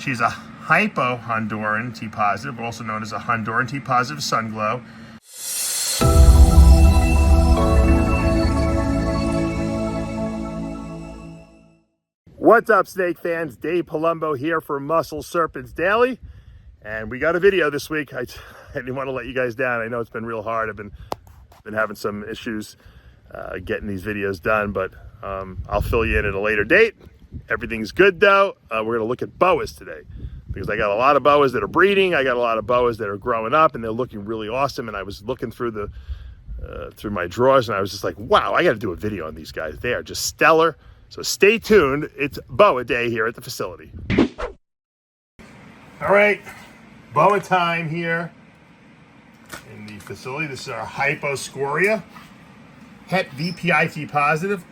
She's a hypo Honduran T positive, also known as a Honduran T positive sun glow. What's up, snake fans? Dave Palumbo here for Muscle Serpents Daily, and we got a video this week. I didn't want to let you guys down. I know it's been real hard. I've been having some issues getting these videos done, but I'll fill you in at a later date. Everything's good though. We're going to look at boas today because I got a lot of boas that are breeding. I got a lot of boas that are growing up, and they're looking really awesome. And I was looking through through my drawers, and I was just like, wow, I got to do a video on these guys. They are just stellar. So stay tuned. It's boa day here at the facility. All right, boa time here in the facility. This is our Hypo Het VPI T positive.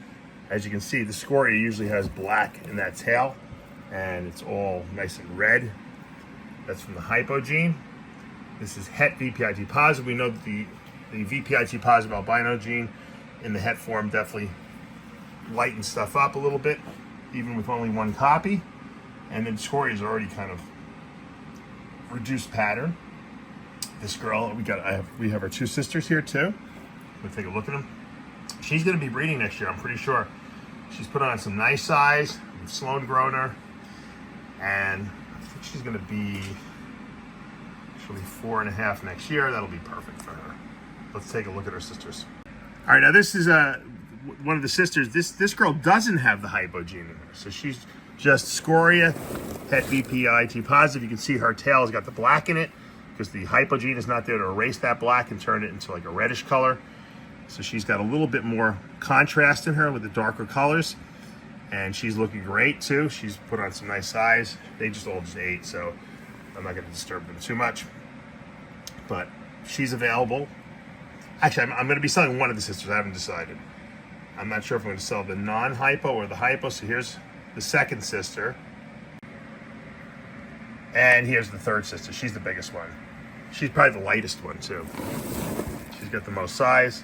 As you can see, the scoria usually has black in that tail, and it's all nice and red. That's from the hypo gene. This is Het VPI T positive. We know that the VPI T positive albino gene in the het form definitely lighten stuff up a little bit, even with only one copy. And then scoria is already kind of reduced pattern. This girl, we have our two sisters here too. We'll take a look at them. She's going to be breeding next year, I'm pretty sure. She's put on some nice size. We've slow grown her, and I think she's going to be actually 4.5 next year. That'll be perfect for her. Let's take a look at her sisters. All right, now this is one of the sisters. This girl doesn't have the hypo gene in her, so she's just scoria Het VPI T positive. You can see her tail has got the black in it because the hypo gene is not there to erase that black and turn it into like a reddish color. So she's got a little bit more contrast in her with the darker colors, and she's looking great too. She's put on some nice size. They just all ate, so I'm not going to disturb them too much. But she's available. Actually, I'm going to be selling one of the sisters. I haven't decided. I'm not sure if I'm going to sell the non-hypo or the hypo. So here's the second sister. And here's the third sister. She's the biggest one. She's probably the lightest one too. She's got the most size,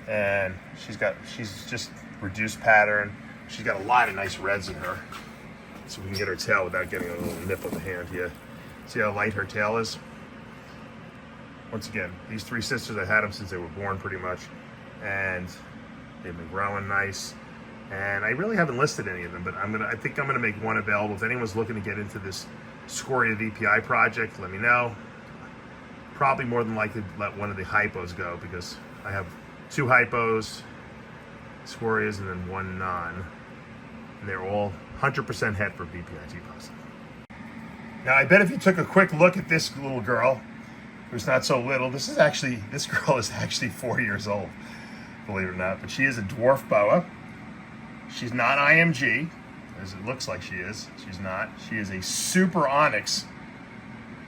and she's just reduced pattern. She's got a lot of nice reds in her. So we can get her tail without getting a little nip on the hand here. See how light her tail is? Once again, these three sisters, I had them since they were born pretty much. And they've been growing nice, and I really haven't listed any of them, but I think I'm gonna make one available. If anyone's looking to get into this scoria VPI project, let me know. Probably more than likely let one of the hypos go, because I have 2 hypos, scorias, and then 1 non, and they're all 100% het for VPI T positive. Now I bet if you took a quick look at this little girl, who's not so little, this girl is actually 4 years old. Believe it or not, but she is a dwarf boa. She's not IMG, as it looks like she is. She's not. She is a super Onyx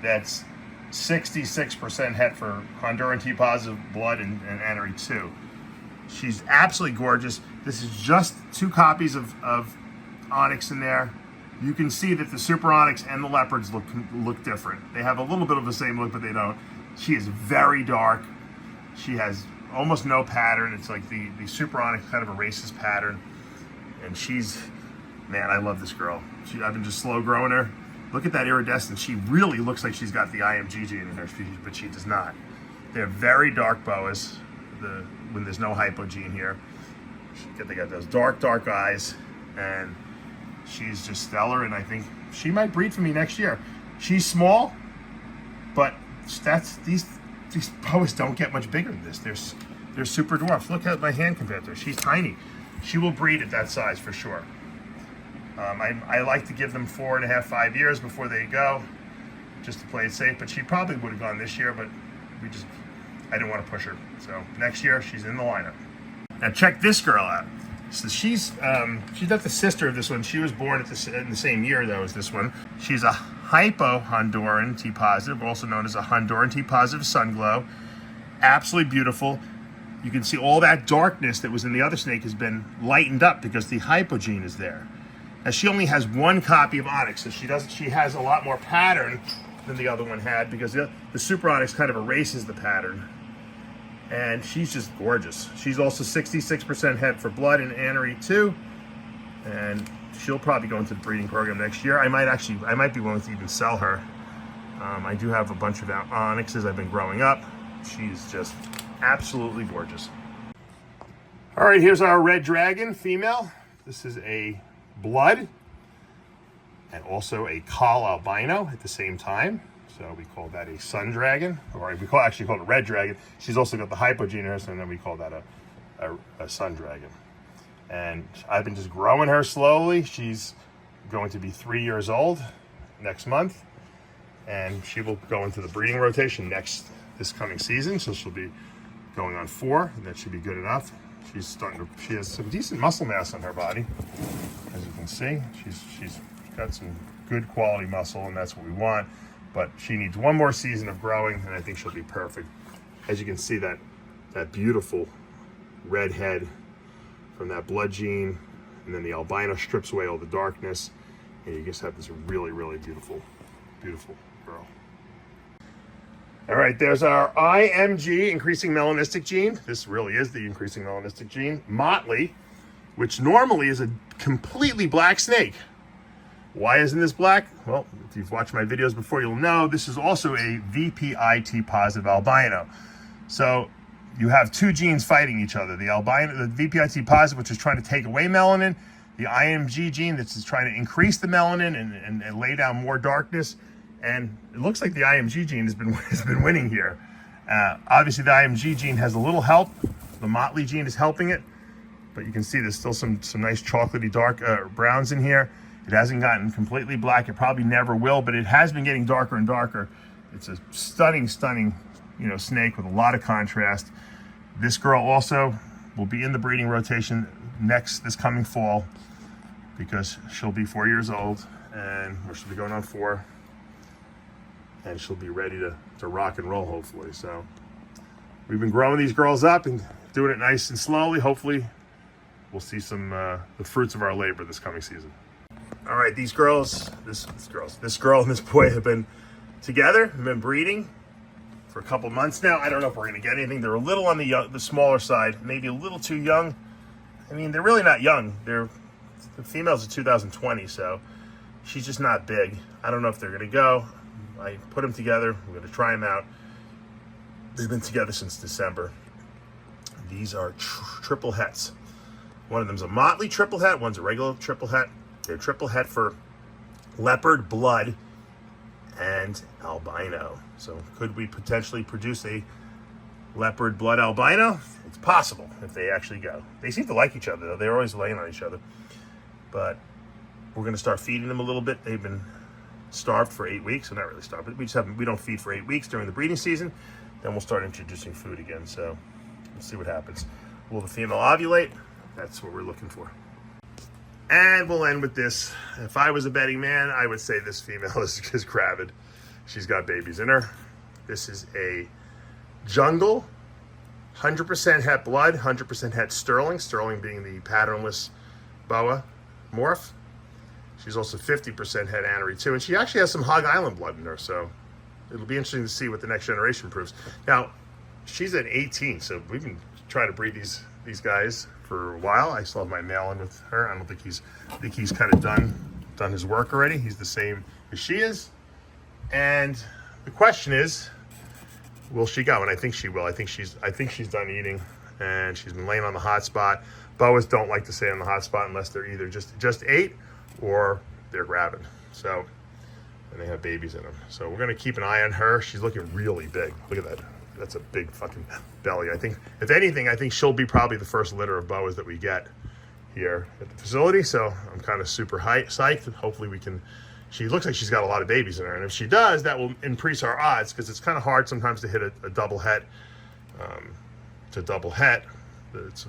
that's 66% het for Honduran T positive blood and anery 2. She's absolutely gorgeous. This is just 2 copies of Onyx in there. You can see that the super Onyx and the leopards look different. They have a little bit of the same look, but they don't. She is very dark. She has almost no pattern. It's like the super Onyx kind of erases pattern, and man, I love this girl. I've been just slow growing her. Look at that iridescence. She really looks like she's got the IMG gene in her, but she does not. They're very dark boas when there's no hypo gene here. They got those dark eyes, and she's just stellar, and I think she might breed for me next year. She's small, but these boas don't get much bigger than this. They're super dwarfs. Look at my hand compared to her. She's tiny. She will breed at that size for sure. I like to give them 4.5, 5 years before they go, just to play it safe. But she probably would have gone this year, but I didn't want to push her. So next year she's in the lineup. Now check this girl out. So she's not the sister of this one. She was born in the same year though as this one. She's a hypo Honduran T positive, also known as a Honduran T positive sun glow. Absolutely beautiful. You can see all that darkness that was in the other snake has been lightened up because the hypo gene is there. Now she only has 1 copy of Onyx, so she has a lot more pattern than the other one had, because the super Onyx kind of erases the pattern. And she's just gorgeous. She's also 66% het for blood and anery 2, and she'll probably go into the breeding program next year. I might be willing to even sell her. I do have a bunch of Onyxes I've been growing up. She's just absolutely gorgeous. All right, here's our red dragon female. This is a blood and also a Col albino at the same time. So we call that a sun dragon, or we actually call it a red dragon. She's also got the hypo gene in her, so then we call that a sun dragon. And I've been just growing her slowly. She's going to be 3 years old next month, and she will go into the breeding rotation this coming season. So she'll be going on 4, and that should be good enough. She has some decent muscle mass on her body, as you can see. She's got some good quality muscle, and that's what we want. But she needs one more season of growing, and I think she'll be perfect. As you can see, that beautiful red head from that blood gene, and then the albino strips away all the darkness, and you just have this really, really beautiful, beautiful girl. All right, there's our IMG, increasing melanistic gene. This really is the increasing melanistic gene. Motley, which normally is a completely black snake. Why isn't this black? Well, if you've watched my videos before, you'll know this is also a VPI positive albino. So you have two genes fighting each other. The albino, the VPI positive, which is trying to take away melanin, the IMG gene that's trying to increase the melanin and lay down more darkness. And it looks like the IMG gene has been winning here. Obviously, the IMG gene has a little help. The Motley gene is helping it, but you can see there's still some nice chocolatey dark browns in here. It hasn't gotten completely black. It probably never will, but it has been getting darker and darker. It's a stunning, snake with a lot of contrast. This girl also will be in the breeding rotation this coming fall, because she'll be 4 years old, and she'll be going on 4. And she'll be ready to rock and roll, hopefully. So we've been growing these girls up and doing it nice and slowly. Hopefully we'll see some the fruits of our labor this coming season. All right, these girls, this girl and this boy have been together, have been breeding for a couple months now. I don't know if we're gonna get anything. They're a little on the smaller side, maybe a little too young. I mean, they're really not young. The female's a 2020, so she's just not big. I don't know if they're gonna go. I put them together. I'm going to try them out. They've been together since December. These are triple hets. One of them's a Motley triple het. One's a regular triple het. They're triple het for leopard, blood, and albino. So could we potentially produce a leopard, blood, albino? It's possible if they actually go. They seem to like each other, though. They're always laying on each other. But we're going to start feeding them a little bit. They've been starved for 8 weeks. Well, not really starved, but we don't feed for 8 weeks during the breeding season. Then we'll start introducing food again. So we'll see what happens. Will the female ovulate? That's what we're looking for. And we'll end with this. If I was a betting man, I would say this female is Gravid. She's got babies in her. This is a jungle, 100% het blood, 100% het Sterling. Sterling being the patternless boa morph. She's also 50% het anery too, and she actually has some Hog Island blood in her, so it'll be interesting to see what the next generation proves. Now, she's at 18, so we've been trying to breed these guys for a while. I still have my male in with her. I don't think he's kind of done his work already. He's the same as she is, and the question is, will she go? And I think she will. I think she's done eating, and she's been laying on the hot spot. Boas don't like to stay on the hot spot unless they're either just ate or they're gravid. So, and they have babies in them. So we're gonna keep an eye on her. She's looking really big. Look at that. That's a big fucking belly. I think, if anything, I think she'll be probably the first litter of boas that we get here at the facility. So I'm kind of super psyched. Hopefully she looks like she's got a lot of babies in her. And if she does, that will increase our odds, because it's kind of hard sometimes to hit a double het. It's,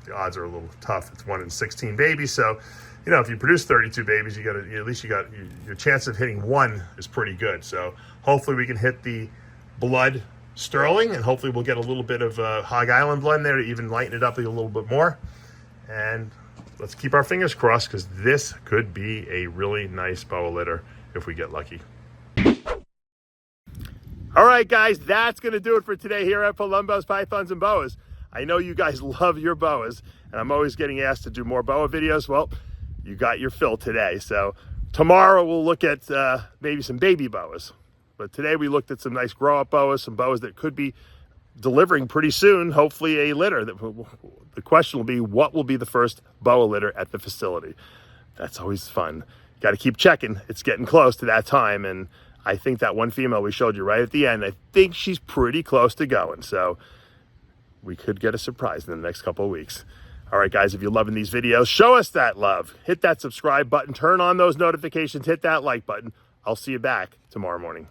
the odds are a little tough. It's 1 in 16 babies. So, if you produce 32 babies, at least your chance of hitting 1 is pretty good. So hopefully we can hit the blood Sterling, and hopefully we'll get a little bit of Hog Island blood in there to even lighten it up a little bit more. And let's keep our fingers crossed, because this could be a really nice boa litter if we get lucky. All right, guys, that's going to do it for today here at Palumbo's Pythons and Boas. I know you guys love your boas, and I'm always getting asked to do more boa videos. Well, you got your fill today. So tomorrow we'll look at maybe some baby boas. But today we looked at some nice grow-up boas, some boas that could be delivering pretty soon, hopefully a litter. The question will be, what will be the first boa litter at the facility? That's always fun. Got to keep checking. It's getting close to that time, and I think that one female we showed you right at the end, I think she's pretty close to going. So we could get a surprise in the next couple of weeks. All right, guys, if you're loving these videos, show us that love. Hit that subscribe button, turn on those notifications, hit that like button. I'll see you back tomorrow morning.